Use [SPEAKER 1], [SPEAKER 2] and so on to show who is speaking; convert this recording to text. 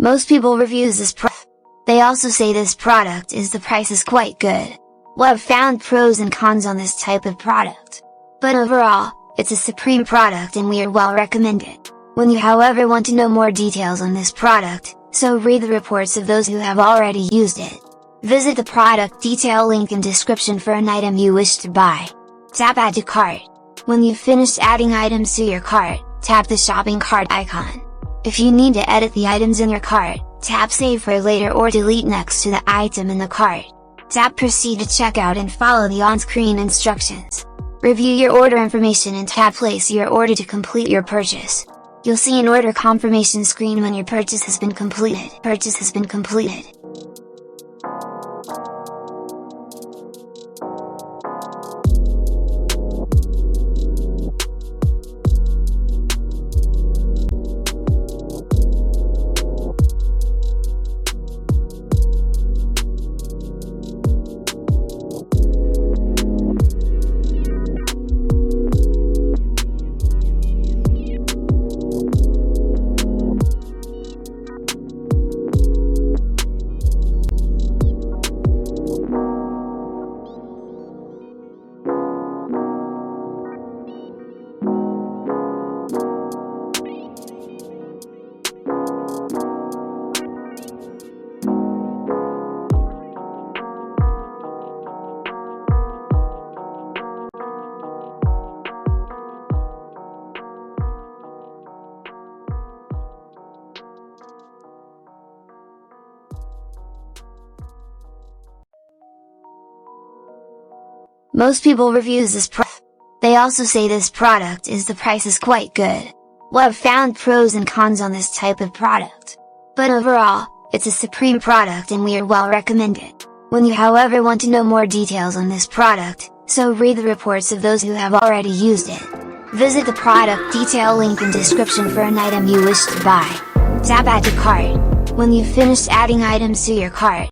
[SPEAKER 1] Most people reviews this product. They also say this product is the price is quite good. Well, I've found pros and cons on this type of product. But overall, it's a supreme product and we are well recommend it. When you however want to know more details on this product, so read the reports of those who have already used it. Visit the product detail link in description for an item you wish to buy. Tap add to cart. When you've finished adding items to your cart, tap the shopping cart icon. If you need to edit the items in your cart, tap save for later or delete next to the item in the cart. Tap proceed to checkout and follow the on-screen instructions. Review your order information and tap place your order to complete your purchase. You'll see an order confirmation screen when your purchase has been completed. Most people reviews this product. They also say this product is the price is quite good. Well, I've found pros and cons on this type of product. But overall, it's a supreme product and we are well recommend it. When you however want to know more details on this product, so read the reports of those who have already used it. Visit the product detail link in description for an item you wish to buy. Tap add to cart. When you've finished adding items to your cart,